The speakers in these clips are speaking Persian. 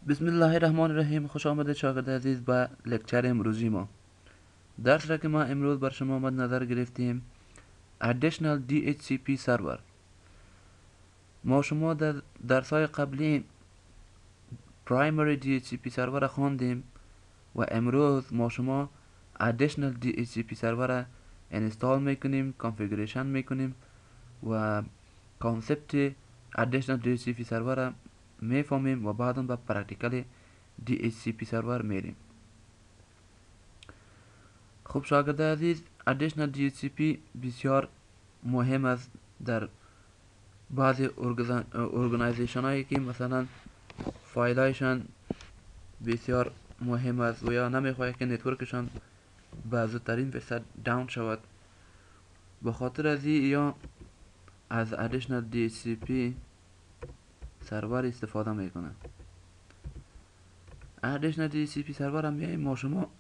بسم الله الرحمن الرحیم. خوش آمده شاگرد عزیز به لکچر امروزی ما. درس را که ما امروز بر شما مد نظر گرفتیم Additional DHCP سرور. ما شما در درس های قبلی Primary DHCP سرور را خواندیم و امروز ما شما Additional DHCP سرور را انستال میکنیم، کانفیگریشن میکنیم و کانسپت Additional DHCP سرور را میفهمیم و بعدا به پرکتیکال DHCP سرور میریم. خب شاگرد عزیز، Additional DHCP بسیار مهم است در بعضی ارگانیزیشن هایی که مثلا فایل هایشان بسیار مهم است و یا نمیخواهد که نتورکشان به زودترین فرصت داون شود. به خاطر از یا از Additional DHCP سرور استفاده میکنه. Additional DHCP سرور هم میاییم ما شما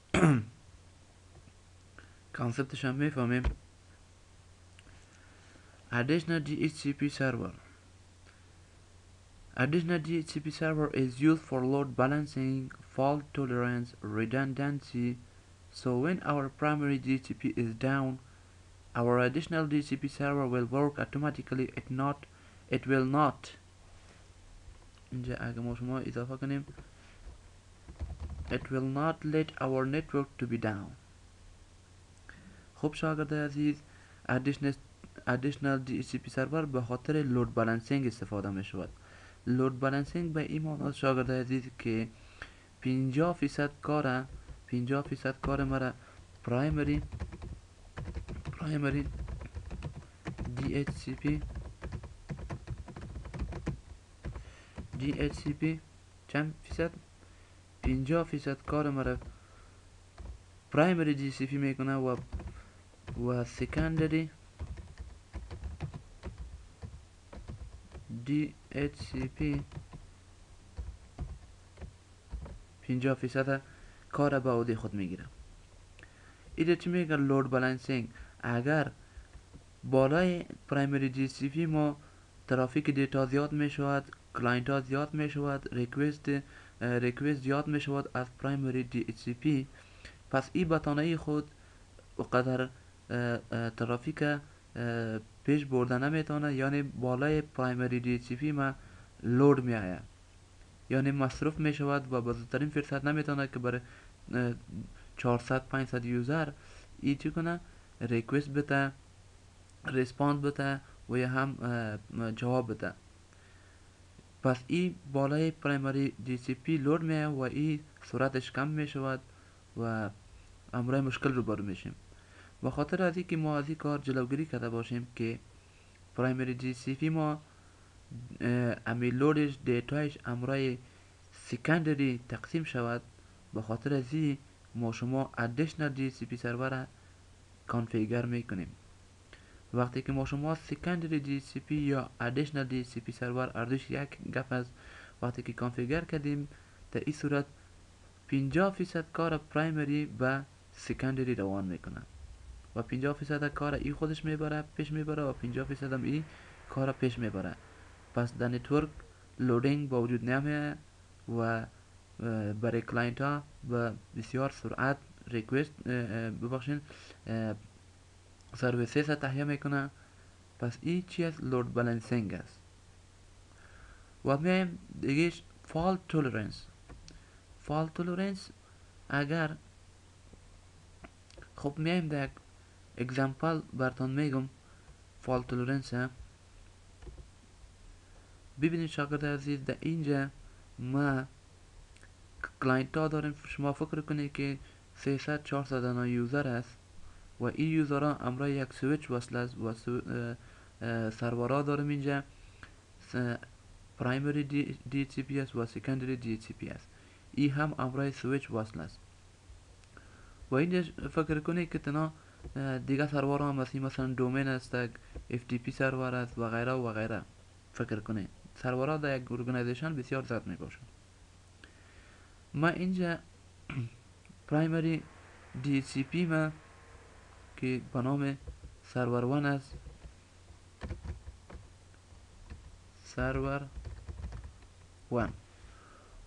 کانسپتش هم میفهمیم. Additional DHCP server. Additional DHCP server is used for load balancing, fault tolerance, redundancy. So when our primary DHCP is down, our additional DHCP server will work automatically. It will not. اینجا اگه ما شما اضافه کنیم It will not let our network to be down. خب شاگرد عزیز، additional DHCP سرور به خاطر لود بالانسینگ استفاده می شود. لود بالانسینگ به این معنی شاگرد عزیز که 50% کار مرا پرایمری DHCP چند فیصد؟ 50% کار مرا پرایمری DHCP میکنه و سکندری DHCP 50% کار به عهده خود میگیره. اینجا چی میگه؟ لود بالانسینگ. اگر بالای پرایمری DHCP ما ترافیک دیتا زیاد میشود، کلاینت ها زیاد میشود، ریکوست زیاد میشود از پرایمری DHCP، پس این بتانه خود اقدر ترافیک پیش برده نمیتونه، یعنی بالای پرایمری DHCP ما لود میآید، یعنی مصرف میشود و به زودترین فرصت نمیتونه که برای 400-500 یوزر ای چی کنه، ریکوست بده، ریسپاند بده و یا هم جواب بده. پس این بالای پرایمری DHCP لود میآید و این سرعتش کم میشود و امرای مشکل رو برو میشیم. به خاطر از اینکه ما از این کار جلوگیری کرده باشیم که پرایمری DHCP ما امی لودش دیتایش امرای سکندری تقسیم شود، به خاطر از این ما شما additional DHCP سرور کانفیگر میکنیم. وقتی که ما شما سکندری DHCP یا additional DHCP سرور اردوش یک گپ است، وقتی که کانفیگر کردیم در این صورت 50% کار پرایمری به سکندری روان میکنه و 50% کار ای خودش پیش میبره و 50% هم ای کار پیش میبره. پس در نتورک لودینگ با وجود نمیه و برای کلاینت ها به بسیار سرعت ریکوست ببخشین سرویسیس تهیه میکنه. پس این چی از لود بالانسینگ است. و میایم دیگهش فالت تولرنس. اگر خب میایم در اگزامپل براتون میگم فالت تولرنس. ببینید شاگرد عزیز، در اینجا ما کلاینت ها داریم. شما فکر کنید که 300-400 یوزر است و این یوزر ها امرای یک سویچ وصل است و سرورها داریم اینجا پرایمری DHCP است و سکندری DHCP است. این هم امرای سویچ وصل است و اینجا فکر کنید که تنها دیگه سرورها هم است، مثلا دومین است، FTP سرور است و غیره و غیره. فکر کنید سرورها در یک ارگانیزیشن بسیار زیاد می باشند. ما اینجا پرایمری DHCP ما که به نام سرور 1 است، سرور 1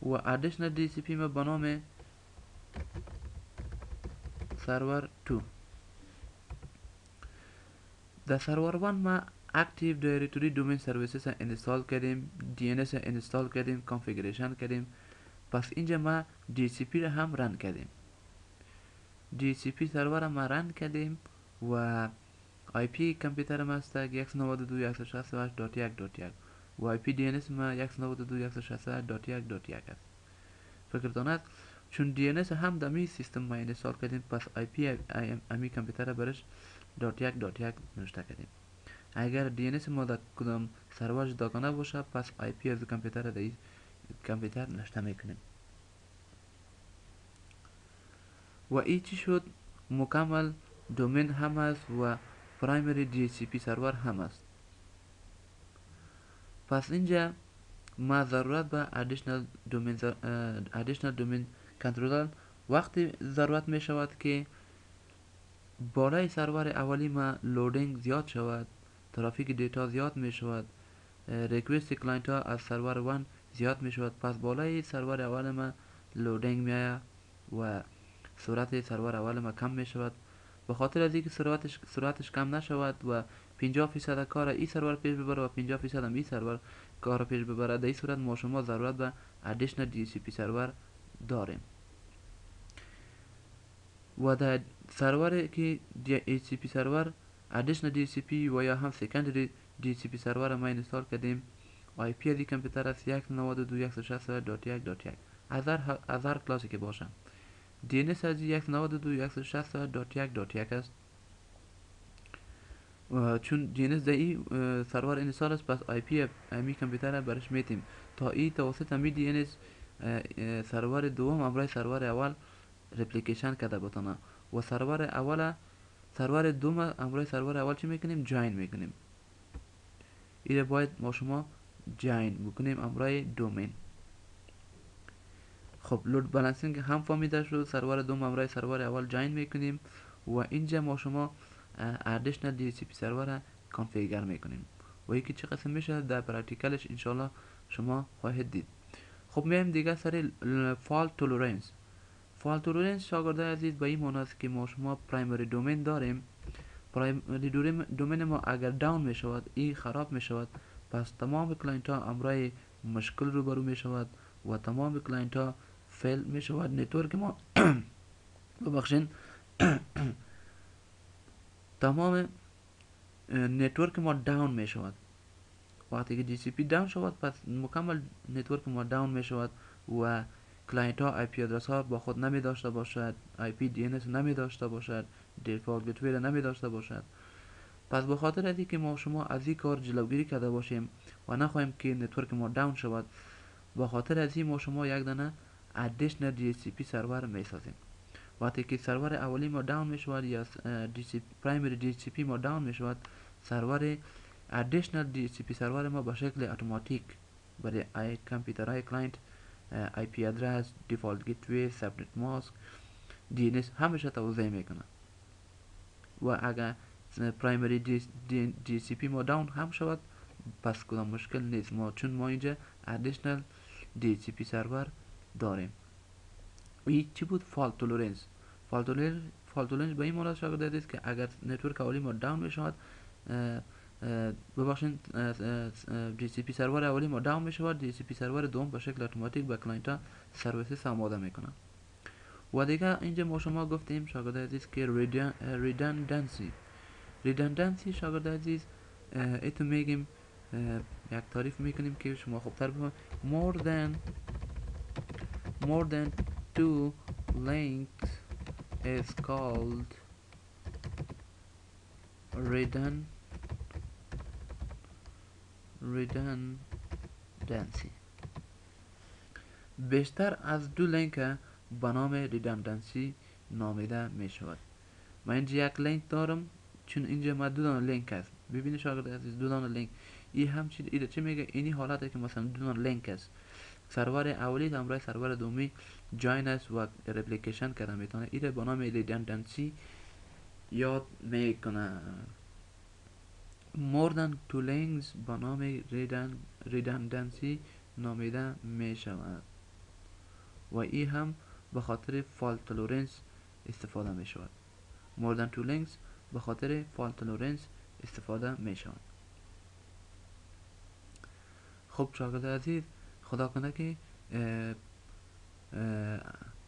و ادیشنال دی سی پی ما به نام سرور 2. در سرور 1 ما اکتیو دایرکتوری دومین سرویسز انستال کردیم، دی ان اس انستال کردیم، کانفیگریشن کردیم. پس اینجا ما دی سی پی را هم رن کردیم. دی سی پی سرور ما رن کردیم و آی پی کامپیوتر ما است 192.168.1.1 و آی پی دی ان اس ما 192.168.1.1 است. فکرتان است چون دی ان اس هم دمی سیستم ما انستال کردیم، پس آی پی امی کامپیوتر برش .1.1 نوشته کردیم. اگر دی ان اس ما در کدام سرور جداگانه باشه، پس آی پی از کامپیوتر در این کامپیوتر نوشته میکنیم. و این چی شد؟ مکمل دومین هم است و پرایمری دی سی پی سرور هم است. پس اینجا ما ضرورت به ادیشنال دومین کنترلر وقتی ضرورت می شود که بالای سرور اولی ما لودینگ زیاد شود، ترافیک دیتا زیاد می شود، ریکوست کلاینت ها از سرور 1 زیاد می شود. پس بالای سرور اول ما لودینگ می آید و سرعت سرور اول ما کم می شود. به خاطر از اینکه سرعتش کم نشود و 50% کار این سرور پیش ببره و 50% هم این سرور کار پیش ببره، در این صورت ما شما ضرورت به ادیشنال دی سی پی سرور داریم. و در سرور که دی سی پی سرور ادیشنال دی سی پی و یا هم سکندری دی سی پی سرور ما اینستال کردیم، آی پی از این کامپیوتر است 192.168.1.1 از هر کلاسی که باشه. دی ان اس از 192.168.1.1 است. چون دی ان اس در این سرور اینستال است، پس آی پی امی کامپیوتر برش میتیم تا این توسط امی دی ان اس سرور دوم امرای سرور اول رپلیکیشن کرده بتونه و سرور دوم امرای سرور اول چی میکنیم؟ جاین میکنیم. این باید ما شما جاین بکنیم امرای دومین. خب لود بالانسینگ هم فهمیده شد، سرور دوم امرای سرور اول جاین میکنیم و اینجا ما شما ادیشنال دی سی پی سرور کانفیگر میکنیم و یکی چه قسم میشه در پرکتیکلش انشالله شما خواهید دید. خب میایم دیگه سر فالت تولرنس. فالت تولرنس شاگردای عزیز به این معنی است که ما شما پرایمری دومین داریم. پرایمری دومین ما اگر داون می شود، این خراب می شود، پس تمام کلاینت ها امرای مشکل روبرو می شود و تمام کلاینت ها فیل می شود. نتورک ما ببخشین تمام نتورک ما داون می شود. وقتی که دی سی پی داون شود، پس مکمل نتورک ما داون می شود و کلاینت ها آی پی ادرس ها با خود نمی داشته باشد، آی پی دی ان اس نمی داشته باشد، دیفالت گیتوی نمی داشته باشد. پس به خاطر از اینکه ما شما از این کار جلوگیری کرده باشیم و نخواهیم که نتورک ما داون شود، به خاطر از این ما شما یک دانه ادیشنال دی سی پی سرور می سازیم. وقتی که سرور اولی ما داون می شود یا پرایمری دی سی پی ما داون می شود، سرور ادیشنال دی سی پی سرور ما به شکل اتوماتیک برای کامپیوترهای کلاینت آی پی ادرس، دیفالت گیتوی، سبنت ماسک، دی ان اس همش توزیع میکنه. و اگر پرایمری دی سی پی ما داون هم شود، پس کدام مشکل نیست ما، چون ما اینجا ادیشنال دی سی پی سرور داریم. این چی بود؟ فالت تولرنس. فالت تولرنس به این معنی شاگرد است که اگر نتورک اولی ما داون بشود، ببخشید دی سی پی سرور اولی ما داون میشود، دی سی پی سرور دوم به شکل اتوماتیک به کلاینت ها سرویسز آماده میکنه. و دیگه اینجا ما شما گفتیم شاگرد عزیز که ریدندنسی شاگرد عزیز ایتو میگیم، یک تعریف میکنیم که شما خوبتر بفهمید. more than two links is called redundancy. بیشتر از دو لینک به نام ریدندنسی نامیده می شود. من اینجا یک لینک دارم، چون اینجا ما دو دانه لینک است. ببینید شاگرد عزیز، دو دانه لینک. این هم چی میگه؟ اینی حالته که مثلا دو دانه لینک است، سرور اولی همراه سرور دومی جاین است و رپلیکیشن کرده میتونه. این به نام ریدندنسی یاد میکنه. more than two links به نام ریدندنسی نامیده می شود. و این هم به خاطر فالت تولرنس استفاده می شود. more than two links به خاطر فالت تولرنس استفاده می شود. خب شاگرد عزیز، خدا کنه که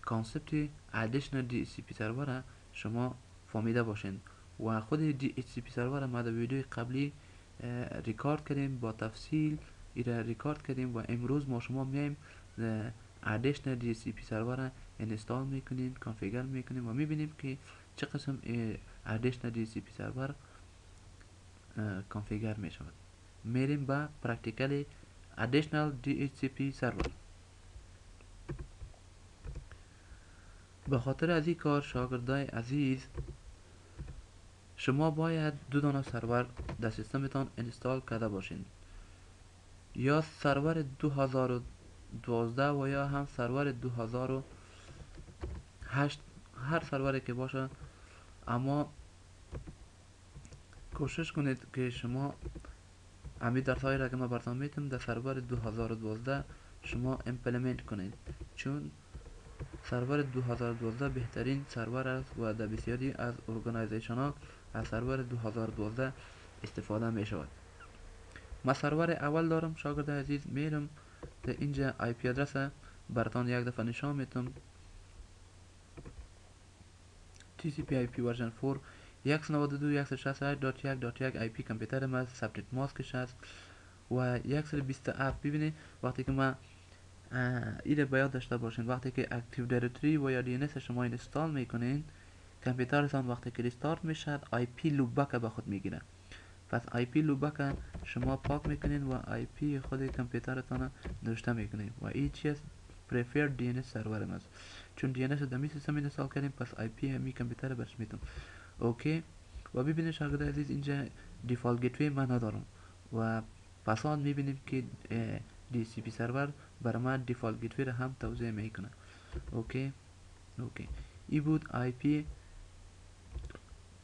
کانسپت ادیشنال DHCP سرور شما فهمیده باشین و خود DHCP سرور ما در ویدیو قبلی ریکارد کردیم با تفصیل، ایره ریکارد کردیم و امروز ما شما میایم ادیشنال DHCP سرور انستال میکنیم، کانفیگر میکنیم و میبینیم که چه قسم ادیشنال DHCP سرور کانفیگر میشود. میریم با پرکتیکال ادیشنال DHCP سرور. به خاطر از این کار شاگردای عزیز، شما باید دو دانه سرور در سیستمتان انستال کرده باشین، یا سرور 2012 و یا هم سرور 2008، هر سروری که باشه. اما کوشش کنید که شما امی درسایی را که ما براتون میتونم در سرور 2012 شما امپلمنت کنید، چون سرور 2012 بهترین سرور است و در بسیاری از ارگانایزیشن ها از سرور 2012 استفاده می شود. ما سرور اول دارم شاگرد عزیز، میرم در اینجا آی پی ادرس براتون یک دفعه نشان میتونم. TCP IP ورژن 4 192.168.1.1 آی پی کامپیوتر ما ثبت ماسکش است و 127. ببینید وقتی که ما ایره باید داشته باشین، وقتی که اکتیو دایرکتوری و یا DNS شما اینستال میکنین، کامپیوترتان وقتی که ریستارت میشد آی پی لوبک به خود میگیره. پس آی پی لوبک شما پاک میکنین و آی پی خود کامپیوترتان نوشته میکنین و این چیز preferred DNS سرور است، چون DNS در می سیستم اینستال کردیم پس آی پی می کامپیوتر برش میتونم. اوکی. و ببینید شاگرد عزیز اینجا دیفالت گیتوی من ندارم و پس آن میبینیم که DHCP سرور برای ما دیفالت گیتوی را هم توضیح میکنه. اوکی. ای بود آی پی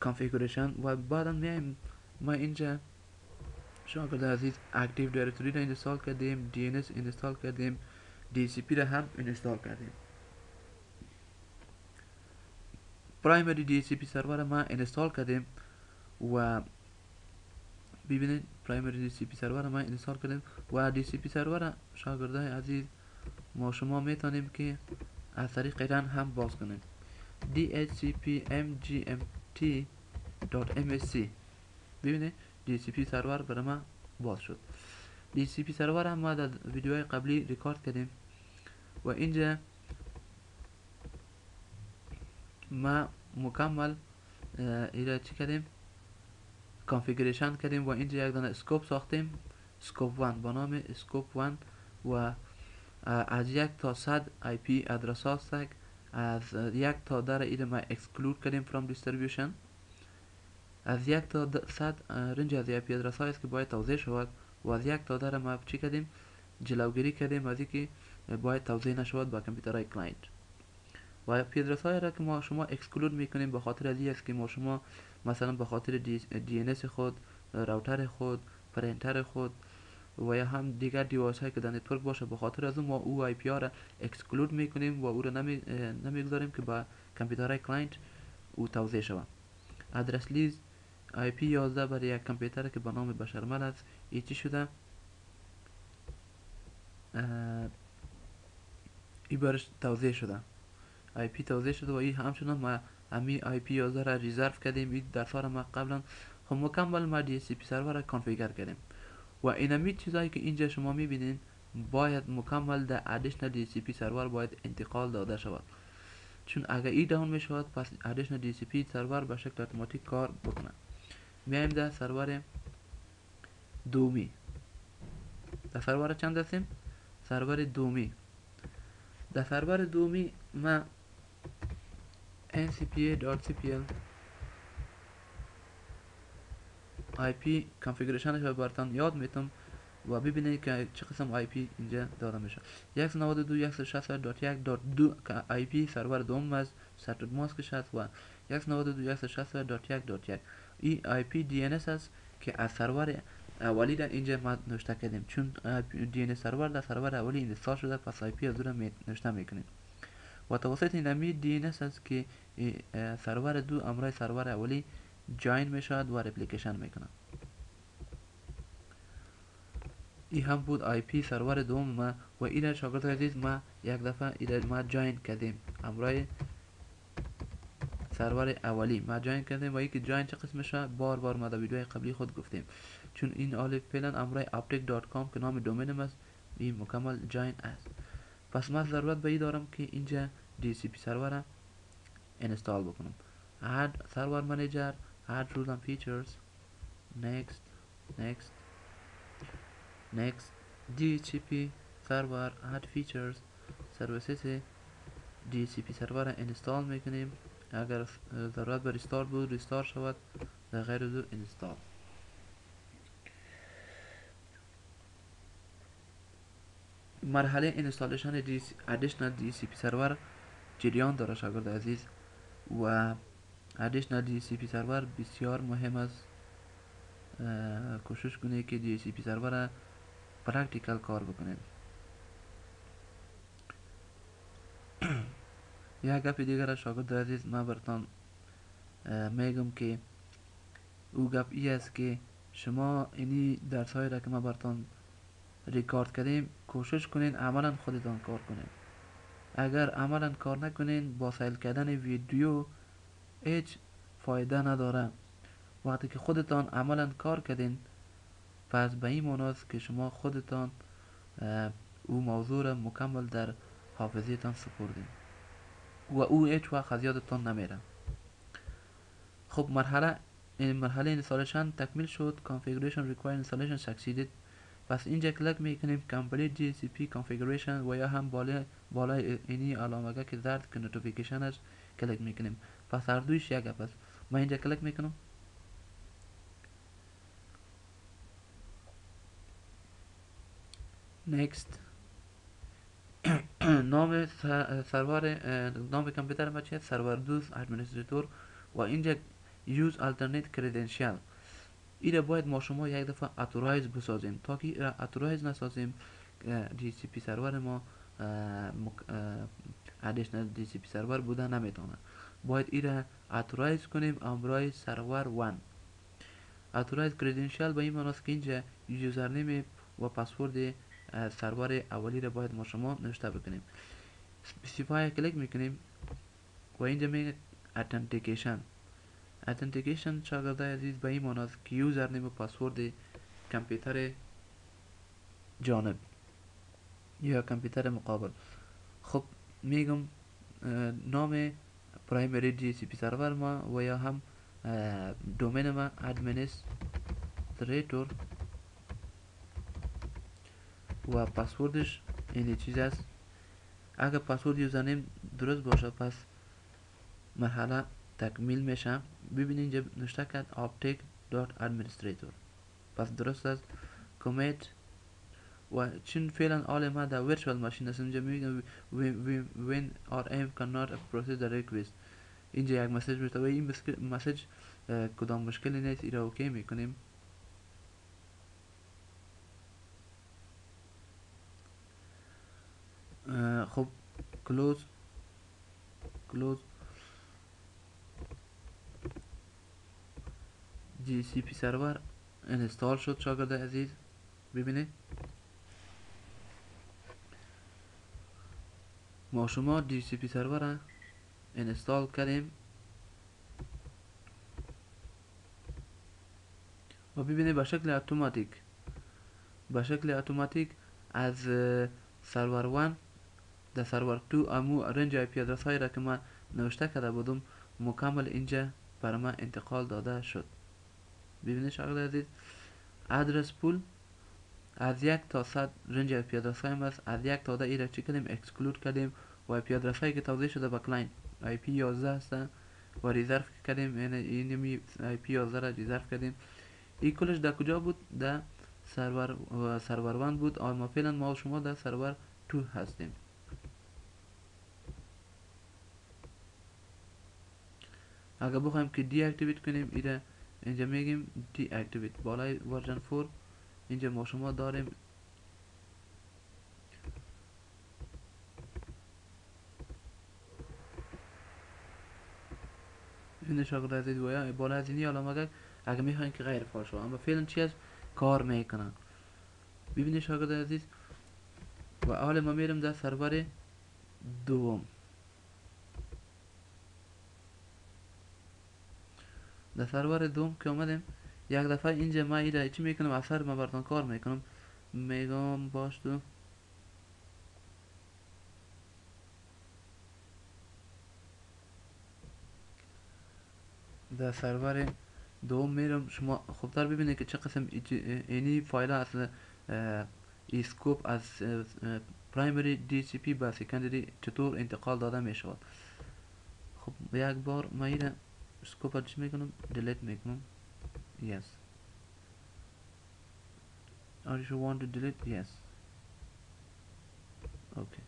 کانفیگوریشن و بعدا میایم ما اینجا شاگرد عزیز اکتیو دایرکتوری را اینستال کردیم، DNS اینستال کردیم، DHCP را هم اینستال کردیم. پرایمری DHCP سرور ما اینستال کردیم و ببینید پرایمری DHCP سرور ما اینستال کردیم و DHCP سرور شاگردای عزیز ما شما میتونیم که از طریق ایران هم باز کنیم. dhcpmgmt.msc. ببینید DHCP سرور برای ما باز شد. DHCP سرور هم ما در ویدیوهای قبلی ریکارد کردیم و اینجا ما مکمل ایره چی کردیم، کانفیگوریشن کردیم و اینجا یک دانه اسکوپ ساختیم، اسکوپ 1 با نام اسکوپ 1 و از 1 تا 100 آی پی ادرس هاست، از 1 تا 10 ایره ما اکسکلود کردیم فرام دیستریبیوشن. از 1 تا 100 رنج از آی پی ادرس ها است که باید توزیع شود و از 1 تا 10 ما چی کردیم، جلوگیری کردیم از اینکه باید توزیع نشود با کامپیوترهای کلاینت. و آی پی ادرس های را که ما شما اکسکلود میکنیم به خاطر از این است که ما شما مثلا به خاطر DNS خود، راوتر خود، پرینتر خود و یا هم دیگر دیوایس هایی که در نتورک باشه، به خاطر از اون ما او آی پی ها را اکسکلود میکنیم و او را نمیگذاریم که با کامپیوترهای کلاینت او توزیع شود. ادرس لیز آی پی 11 برای یک کامپیوتر که به نام بشرمل است، این چی شده، این برش توزیع شده، آی پی توزیع شده و این همچنان ما امی آی پی 11 را ریزرو کردیم. این درسا را ما قبلا خب مکمل ما DHCP سرور را کانفیگر کردیم و اینمی چیزایی که اینجا شما میبینین باید مکمل در ادیشنال DHCP سرور باید انتقال داده شود، چون اگر این داون میشود پس ادیشنال DHCP سرور به شکل اتوماتیک کار بکنه. میایم در سرور دومی. در سرور چند هستیم؟ سرور دومی. در سرور دومی ما ncpa.cpl آی پی کانفیگوریشنش رو براتون یاد میتم و ببینید که چه قسم آی پی اینجا داده میشه. 192.168.1.2 که آی پی سرور دوم است، سترد ماسکش هست و 192.168.1.1 این آی پی DNS است که از سرور اولی در اینجا ما نوشته کردیم، چون DNS سرور در سرور اولی اینستال شده پس آی پی از اون نوشته میکنیم. و توسط این DNS است که سرور دو امرای سرور اولی جاین میشود و رپلیکیشن میکنه. این هم بود آی پی سرور دوم ما و این شاگرد عزیز ما یک دفعه این ما جاین کردیم امرای سرور اولی ما جاین کردیم و یکی جاین چه قسمشه بار ما در ویدیوهای قبلی خود گفتیم، چون این آل فعلا امرای aptic.com که نام دومینم است این مکمل جاین است. پس من ضرورت به این دارم که اینجا DHCP سرور انستال بکنم. add server manager, add rules and features, next next next DHCP server, add features services. DHCP سرور انستال میکنیم. اگر ضرورت به ریستار بود ریستار شود، در غیر دو انستال. مرحله انستالیشن additional DHCP سرور جریان داره شاگرد عزیز و additional DHCP سرور بسیار مهم است. کوشش کنید که DHCP سرور پرکتیکال کار بکنید. یک گپ دیگر شاگرد عزیز من برتان میگم که او گپ ای است که شما اینی درس هایی را که ما برتان ریکارد کردیم کوشش کنین عملا خودتان کار کنین. اگر عملا کار نکنین با سیل کردن ویدیو هیچ فایده نداره. وقتی که خودتان عملا کار کردین پس به این معناست که شما خودتان او موضوع را مکمل در حافظیتان سپردین و او هیچ وقت از یادتان نمیره. خب مرحله اینستالیشن تکمیل شد. configuration required installation succeeded. پس اینجا کلیک میکنیم complete DHCP configuration و یا هم بالای اینی علامه که زرد که نوتیفیکیشن است کلیک میکنیم. پس هر دویش یک گپ است. من اینجا کلیک میکنم. next نام نام کامپیوتر ما چیه؟ سرور دوست ادمنستراتور و اینجا use alternate credential. این باید ما شما یک دفعه اتورایز بسازیم. تا که اتورایز نسازیم DHCP سرور ما ادیشنال DHCP سرور بوده نمیتونه. باید این اتورایز کنیم امرای سرور 1. اتورایز کردنشیال به این معنی است که اینجا یوزرنیم و پسورد سرور اولی را باید ما شما نوشته بکنیم. اسپسیفای کلیک میکنیم و اینجا میگه اتنتیکیشن شاگرده عزیز به این معنی است که یوزرنیم و پسورد کامپیوتر جانب یا کامپیوتر مقابل. خب میگم نام پرایمری DHCP سرور ما و یا هم دومین ما ادمنستریتور و پسوردش این چیز است. اگر پسورد یوزرنیم درست باشه پس مرحله تکمیل میشه. ببینید اینجا نوشته کرد aptic.administrator پس درست است. commit و چون فعلا آل ما در ورچوال ماشین است اینجا میگم when RM cannot process the request. اینجا یک مسیج میشه و این مسیج کدام مشکلی نیست. ایرا اوکی میکنیم. خب کلوز DHCP سرور انستال شد شاگرد عزیز. ببینید ما شما DHCP سرور انستال کردیم و ببینید به شکل اتوماتیک از سرور 1 در سرور 2 امو رنج IP ادرس هایی را که ما نوشته کرده بودم مکمل اینجا بر ما انتقال داده شد. ببینید شاگرد عزیز ادرس پول از 1 تا 100 رنج IP ادرس های است. از 1 تا 10 ای را چی کردیم اکسکلود کردیم و IP ادرس هایی که توضیح شده با کلاینت IP 11 هستن و ریزرو کردیم. یعنی این IP 11 را ریزرو کردیم. این کلش در کجا بود؟ در سرور 1 بود. اما فعلا ما شما در سرور 2 هستیم. اگر بخوایم که دی اکتیویت کنیم ایره اینجا میگیم دی اکتیویت. بالای ورژن 4 اینجا ما شما داریم ببینید شاگرد عزیز و بالا از اینی علامه اگه میخواین که غیر فعال شو اما فعلا چی از کار میکنن. ببینید شاگرد عزیز و حال ما میرم در سرور دوم. در سرور دوم که اومدیم یک دفعه اینجا ما ایده چی میکنم اثر ما براتون کار میکنم میگم باش تو در سرور دوم میرم. شما خوبتر ببینید که چه قسم اینی فایل اصل اسکوپ از پرایمری دی سی پی به سکندری چطور انتقال داده میشود. خب یک بار ما اینه اسکوپ چی میکنم دیلیت میکنم. yes or you want to delete yes okay.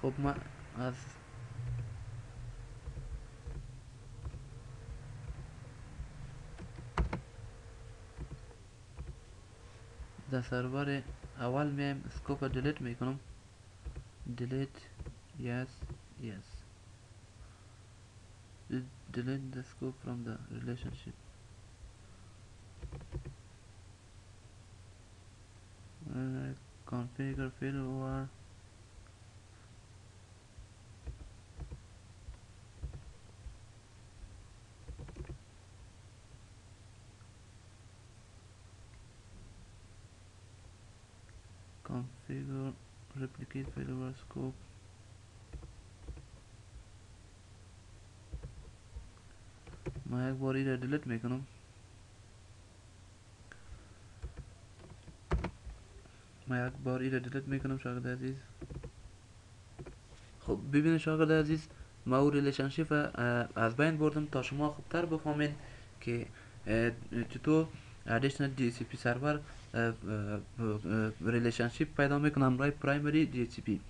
خب ما از در سرور اول میایم اسکوپ دیلیت میکنم delete yes yes delete the scope from the relationship. Configure failover configure replicate failover scope. ما یک بار ایره دیلیت میکنم. شاگرد عزیز خب ببینید شاگرد عزیز ما او ریلیشنشیپ از بین بردم تا شما خوبتر بفهمین که چطور ادیشنل دی سی پی سرور ریلیشنشیپ پیدا میکنم برای پرایمری دی سی پی.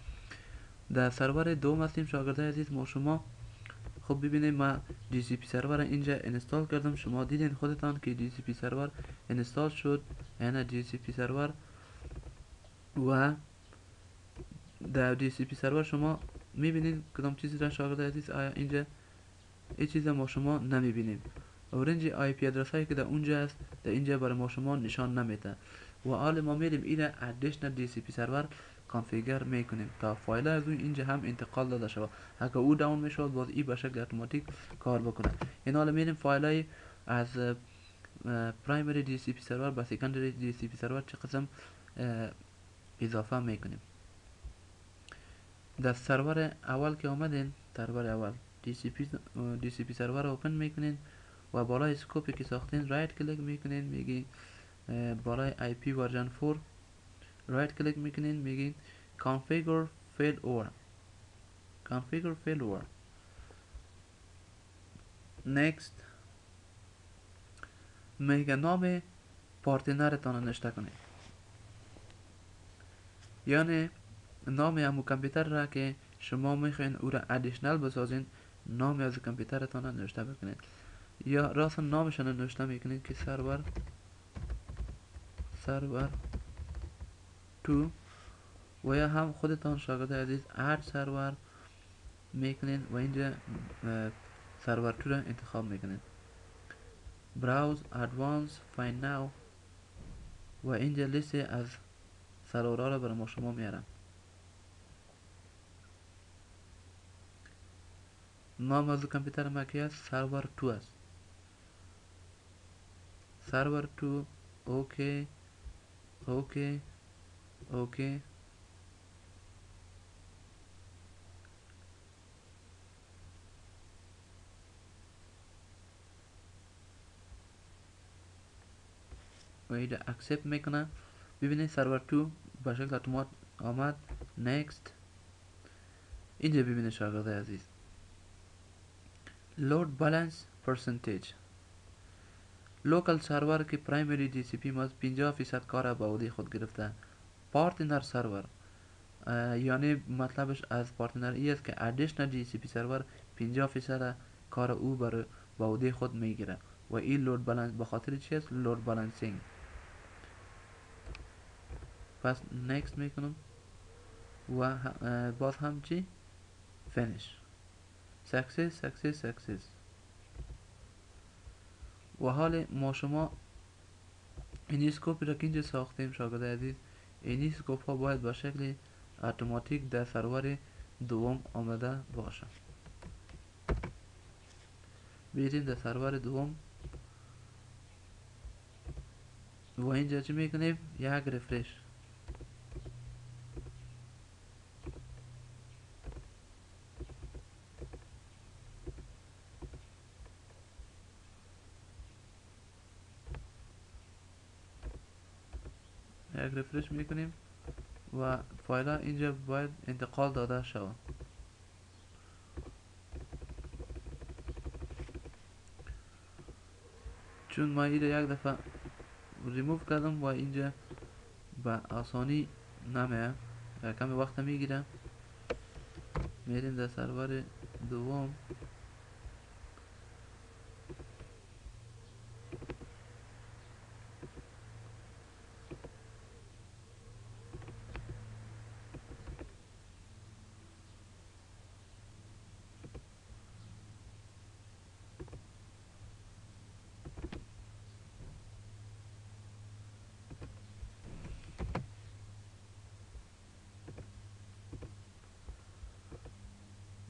در سرور دوم هستیم شاگرد عزیز ما شما خب ببینید ما دی سی پی سرور اینجا اینستال کردم. شما دیدین خودتان که دی سی پی سرور اینستال شد. یعنی دی سی پی سرور و در دی سی پی سرور شما میبینید کدام چیزی را شاگرد عزیز آیا اینجا این چیز ما شما نمیبینیم. اورنج آی پی ادرس هایی که در اونجا است در اینجا برای ما شما نشان نمیده و حال ما میریم اینه ادیشنل دی سی پی سرور کانفیگر میکنیم تا فایل از اون اینجا هم انتقال داده شود. اگر او داون میشود باز این به شکل اتوماتیک کار بکنه. این حال میریم فایل های از پرایمری دی سی پی سرور به سکندری دی سی پی سرور چه قسم اضافه میکنیم. در سرور اول که آمدین سرور اول دی سی پی سرور اوپن میکنین و بالای اسکوپی که ساختین رایت کلیک میکنین میگی بالای آی پی ورژن 4 رایت کلیک میکنین میگی configure failover next میگه نام پارتنرتان نشته کنید یعنی نام همون کامپیوتر را که شما میخواین او را ادیشنل بسازین نام از کامپیوترتان نوشته بکنید یا راست نامشان نوشته میکنید که سرور 2 و یا هم خودتان شاگرد عزیز اد سرور میکنید و اینجا سرور 2 را انتخاب میکنید. براوز ادوانس فایند ناو و اینجا لیست از سرورها را برای ما شما میارم. نام از کامپیوتر ما که است سرور 2 است. سرور 2 اوکی اوکی اوکی و اینجا اکسپت میکنه. ببینید سرور 2 به شکل اتومات آمد. next اینجا ببینید شاگرد عزیز load balance percentage لوکل سرور که پرایمری دی سی پی ماست 50% کار به عهده خود گرفته. پارتنر سرور یعنی مطلبش از پارتنر ای است که ادیشنل دی سی پی سرور 50% کار او به عهده خود میگیره و این لود بالانس به خاطر چی است؟ لود بالانسینگ. پس next میکنم. و باز هم چی فینیش. سکسس. و حال ما شما این اسکوپی را که اینجا ساختیم شاگرد عزیز، این اسکوپ ها باید با شکل اتوماتیک در سرور دوم آمده باشه. بیریم در سرور دوم و اینجا چی میکنیم؟ یک رفرش. میکنیم و فایل ها اینجا باید انتقال داده شود. چون ما این یک دفعه ریموو کردم و اینجا به آسانی نمیه، کمی وقت میگیره. میریم در سرور دوم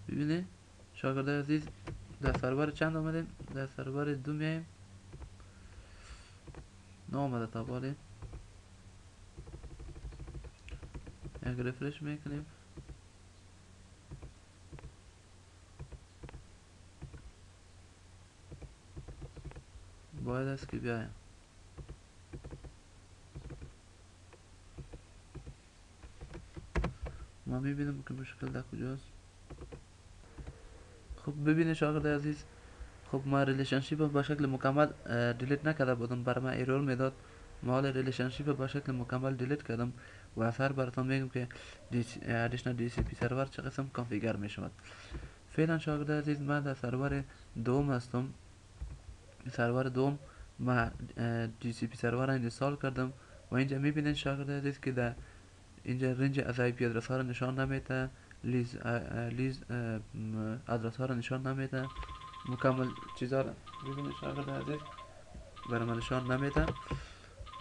ببینید شاگرد عزیز، در سرور چند آمدیم؟ در سرور دو میایم، نامده تا بالا. یک رفرش میکنیم، باید است که بیایم. ما میبینم که مشکل در کجاست. خب ببینید شاگرد عزیز، خب ما ریلیشنشیپ با شکل مکمل دیلیت نکرده بودم، برای من ایرور میداد. ما حال ریلیشنشیپ با شکل مکمل دیلیت کردم و اثر براتون میگم که ادیشنال دی سی پی سرور چه قسم کانفیگر میشود. فعلا شاگرد عزیز من در سرور دوم هستم. سرور دوم ما دی سی پی سرور را اینستال کردم و اینجا میبینید شاگرد عزیز که در اینجا رنج از آی پی ادرس ها را نشان نمیده، لیز ادرس ها را نشان نمیده، مکمل چیزا را ببینید شاگرد عزیز برای من نشان نمیده.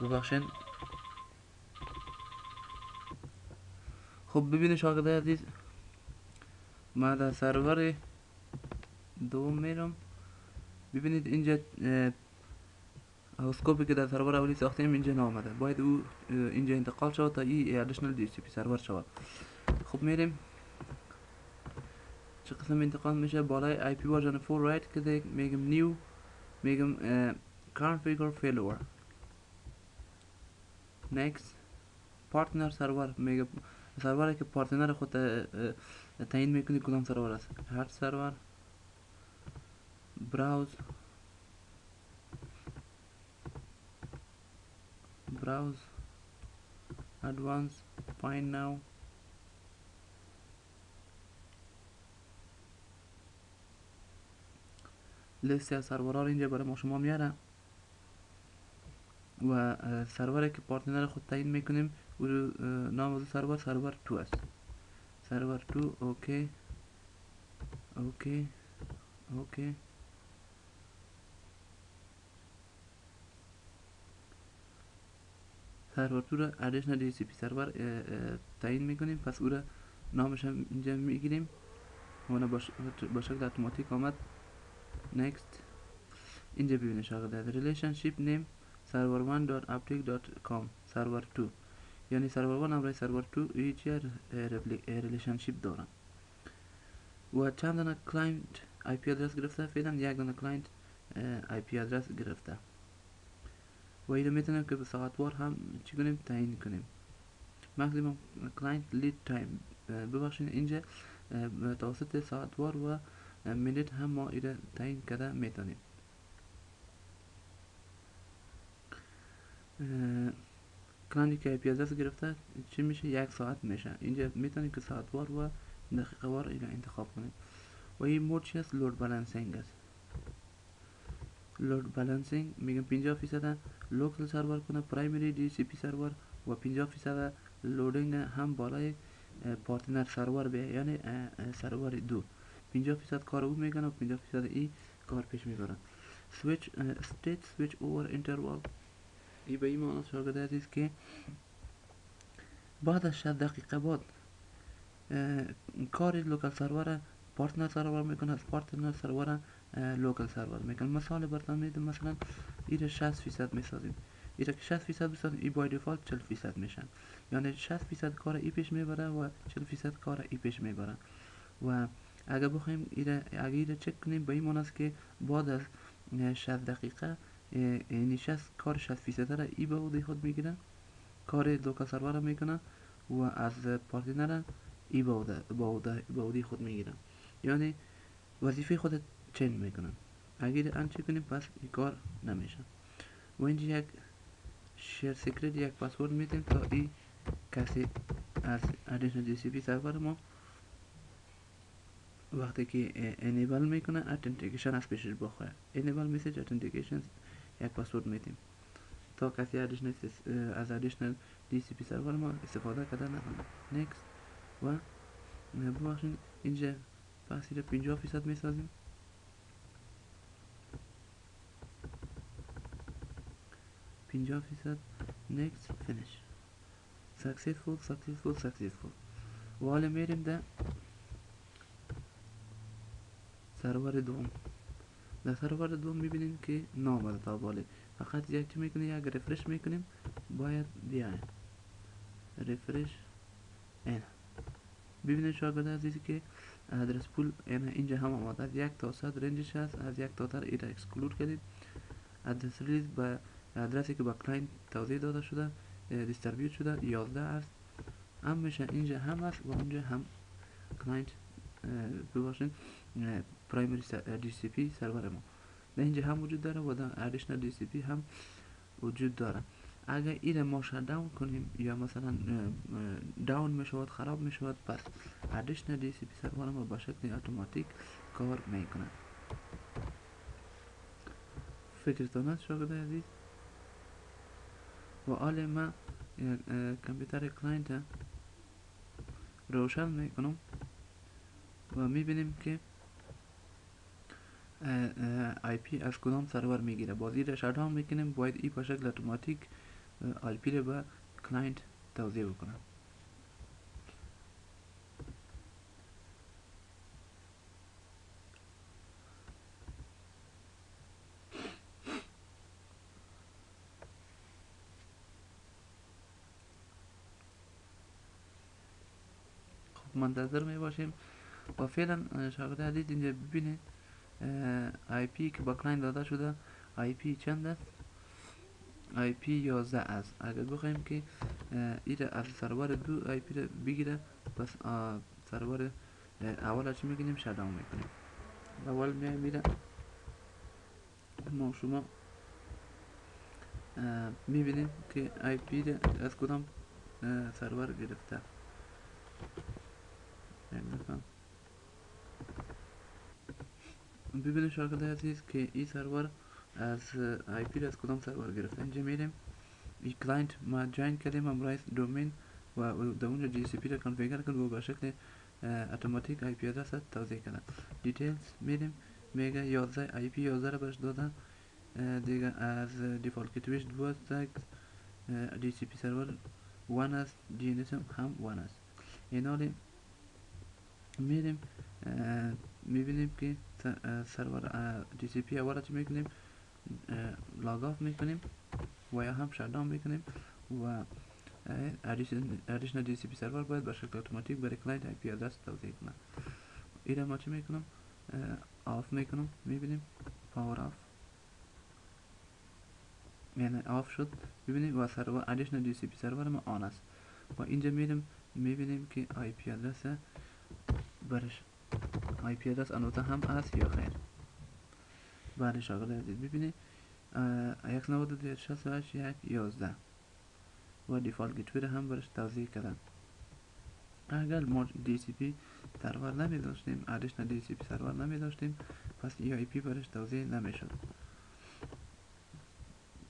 ببخشید. خب ببینید شاگرد عزیز، من در سرور دوم میرم. ببینید اینجا اسکوپی که در سرور اولی ساختیم اینجا نامده، باید او اینجا انتقال شود تا این ادیشنال دی سی پی سرور شود. خب میریم چه قسم انتقال میشه. بالای آی پی ورژن 4 رایت کلیک، میگم نیو، میگم configure failure next پارتنر سرور، میگم سروری که پارتنر خود تعیین میکنی کدام سرور است. هر سرور براوز ادوانس فایند ناو. لیست از سرورها اینجا برای ما شما میاره و سروری که پارتنر خود تعیین میکنیم او نام از سرور 2 است. سرور 2 اوکی. سرور 2 را ادیشنال دی سی پی سرور تعیین میکنیم، پس او را نامش هم اینجا میگیریم و با شکل اتوماتیک آمد. next. اینجا ببینید شاگرد relationship name server1.uptake.com server 2، یعنی server 1 همراه server 2 هیچ ریلیشنشیپ دارن و چند دانه کلاینت آی پی ادرس گرفته. فعلا یک دانه کلاینت آی پی ادرس گرفته و اینو میتونیم که به ساعتوار هم چی کنیم تعیین کنیم. ماکسیمم کلاینت لید تایم، ببخشید اینجا توسط ساعتوار و منیت هم ما اینو تعیین کرده میتونیم. کلاینتی که آی پی ادرس گرفته چی میشه؟ 1 ساعت میشه. اینجا میتونیم که ساعتوار و دقیقه وار اینو انتخاب کنیم و این مود چی است؟ لود بالانسینگ است. لود بالانسینگ میگم 50% لوکل سرور کنه پرایمری دی سی پی سرور و 50% لودینگ هم بالای پارتنر سرور به، یعنی سرور دو 50% کار او میکنه و 50% ای کار پیش میبره. سویچ استیت سویچ اوور اینتروال، ای به این معنی شاگرد عزیز که بعد از 60 دقیقه بعد کار لوکال سرور پارتنر سرور میکنه، از پارتنر سرور لوکال سرور میکنه. مثال براتون میدم، مثلا ایره 60% میسازیم، ایره که 60% بسازیم ای بای دیفالت 40% میشن، یعنی 60% کار ای پیش میبره و 40% کار ای پیش میبره. و اگه بخوایم ایره چک کنیم به این معنی است که بعد از 60 دقیقه یعنی 60 کار 60% را ای به عهده خود میگیره، کار لوکال سرور را میکنه و از پارتنر ای به عهده خود میگیره، یعنی وظیفه خود چنج میکنن. اگر انچه کنیم پس این کار نمیشه. و اینجا یک شیر سیکرت، یک پاسورد میدیم تا این کسی از ادیشنال دی سی پی سرور ما وقتی که انیبل میکنه اتنتیکیشن از پیشش بخوره، انیبل میسیج اتنتیکیشن یک پاسورد میدیم تا کسی از ادیشنال دی سی پی سرور ما استفاده کرده نکنه. نیکست. و ببخشید اینجا پس 50% میسازیم، 50%. next finish successful. و حالا میریم در سرور دوم. در سرور دوم میبینیم که نامده تا بالا، فقط یک چی میکنیم، یک رفرش میکنیم، باید بیایم رفرش این ببینید شاگرد عزیزی که ادرس پول اینجا هم آمده از 1 تا 100 رنجش هست، از 1 تا 10 ایره اکسکلود کردیم. ادرس ریلیز به ادرسی که با کلاینت توضیح داده شده دیستریبیوت شده 11 است، هم میشه اینجا هم هست و اونجا هم کلاینت ببخشید پرایمری دی سی پی سرور ما در اینجا هم وجود داره و در ادیشنال دی سی پی هم وجود داره. اگر این ما داون کنیم یا مثلا داون میشود خراب میشود، پس ادیشنال دی سی پی سرور ما با شکل اتوماتیک کار میکنه. فکرتون است شاگرد عزیز؟ و حالا من کامپیوتر کلاینت روشن میکنم و میبینیم که آی پی از کدام سرور میگیره. بازی را شتداون میکنیم، باید ای به شکل اتوماتیک آی پی را به کلاینت توضیح بکنه. خب منتظر میباشیم و فعلا شاگرد عزیز اینجا ببینید آی پی که با کلاینت داده شده آی پی چند است؟ آی پی 11 است. اگر بخوایم که ایره از سرور دو آی پی را بگیره، پس سرور اول چی میکنیم؟ شتداون میکنیم. اول میره ما شما میبینیم که آی پی را از کدام سرور گرفته. ببینید شاگرد عزیز که این سرور از آی پی را از کدام سرور گرفته. اینجا میریم این کلاینت ما جوین کردیم، هم رایت دومین و در اونجا دی سی پی را کانفیگر کرد و به شکل اتوماتیک آی پی ادرس توضیح کردن. دیتیلز میریم میگه 11 آی پی 11 را برش دادن دیگه، از دیفالت گیتویش دو است، دی سی پی سرور 1 است، دی ان اس هم 1 است. این حالی میریم میبینیم که سرور دی سی پی اول چی میکنیم؟ لاگ آف میکنیم و یا هم شتداون میکنیم و ادیشنال دی سی پی سرور باید به شکل اتوماتیک برای کلاینت آی پی ادرس توضیح کنه. ایره ما چی میکنم؟ آف میکنم، میبینیم پاور آف، یعنی آف شد. ببینیم و سرور ادیشنال دی سی پی سرور ما آن است و اینجا میریم میبینیم که آی پی ادرس برش آی پی ادرس انوتا هم است یا خیر. بعد شاگرد عزیز ببینید 192.168.1.11 و دیفالت گیتوی هم برش توضیح کردن. اگر ما دی سی پی سرور نمی داشتیم، ادیشنال دی سی پی سرور نمی داشتیم، پس ای آی پی برش توضیح نمی شد.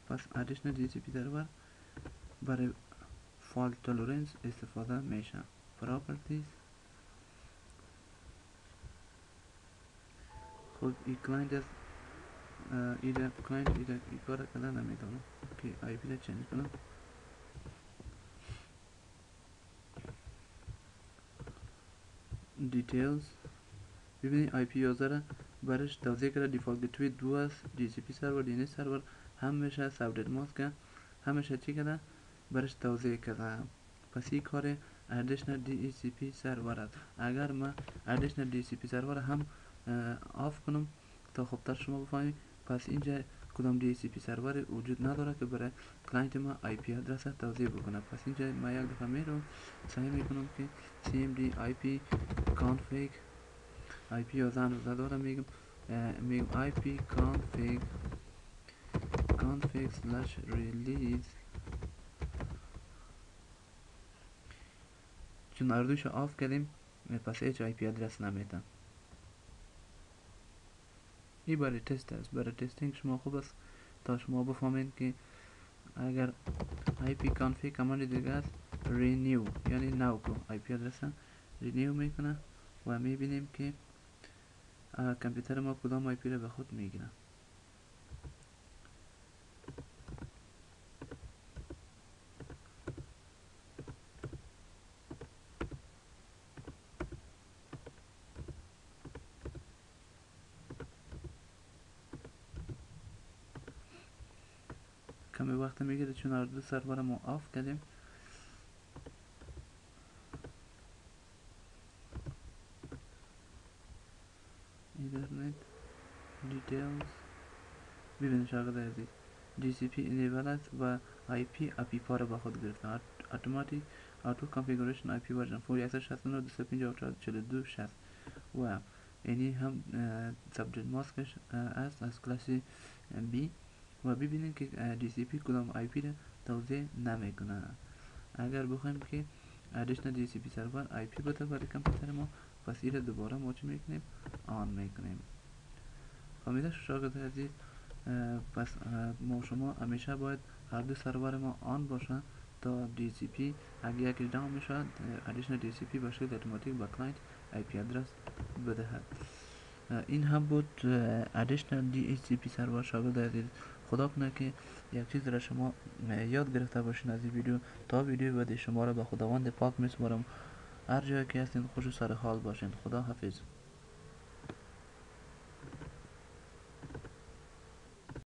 پس ادیشنال دی سی پی سرور برای فالت تولرنس استفاده میشه. properties. خب این کلاینت از ایده کلاینت ایده ای کار کردن نمیتونم که آی پی رو چنج کنم. دیتیلز ببینید آی پی یوزر برش توضیح کرده دیفالت گیتوی دو است، دی سی پی سرور دی ان اس سرور همشه سابدیت ماسک همشه چی کرده برش توضیح کرده. پس این کار ادیشنل دی ای سی پی سرور است. اگر ما ادیشنل دی سی پی سرور هم آف کنم تا خوبتر شما بفهمید، پس اینجا کدام دی سی پی سرور وجود نداره که برای کلاینت ما آی پی ادرس توضیح بکنه. پس اینجا ما یک دفعه میرم سعی میکنم که cmd ip config آی پی یازن رو داره میگم آی پی config slash release چون اردوش آف کردیم پس هیچ آی پی ادرس نمیتم. این برای تست است، برای تستینگ شما خوب است تا شما بفهمید که اگر آی پی config کماند دیگه است renew یعنی نو کو آی پی ادرس رینیو میکنه و میبینیم که کامپیوتر ما کدام آی پی رو به خود میگیره. کمی وقت میگیره چون اردو سرور ما آف کردیم. اینترنت دیتیلز ببینید شاگرد عزیز GCP enable است و IP API رو با خود گرفته. اتوماتیک auto configuration IP version 469 254 60 و اینی هم سابجکت ماسکش است از کلاس B و ببینید که GCP کدام IP رو توضیح نمیکنه. اگر بخوایم که additional GCP سرور IP بده برای کامپیوتر ما، پس این رو دوباره ما چی میکنیم آن میکنیم. فهمیده شاگرد عزیز؟ پس ما شما همیشه باید هر دو سرور ما آن باشه تا DCP اگر یکی داون میشه additional DCP باشه اتوماتیک با کلاینت IP ادرس بدهد. این هم بود additional DHCP سرور شاگرد عزیز. خدا کنه که یک چیز را شما یاد گرفته باشین از این ویدیو. تا ویدیو بعد شما را به خداوند پاک میسپارم. هر جایی که هستین خوش و سر حال باشین. خدا حافظ.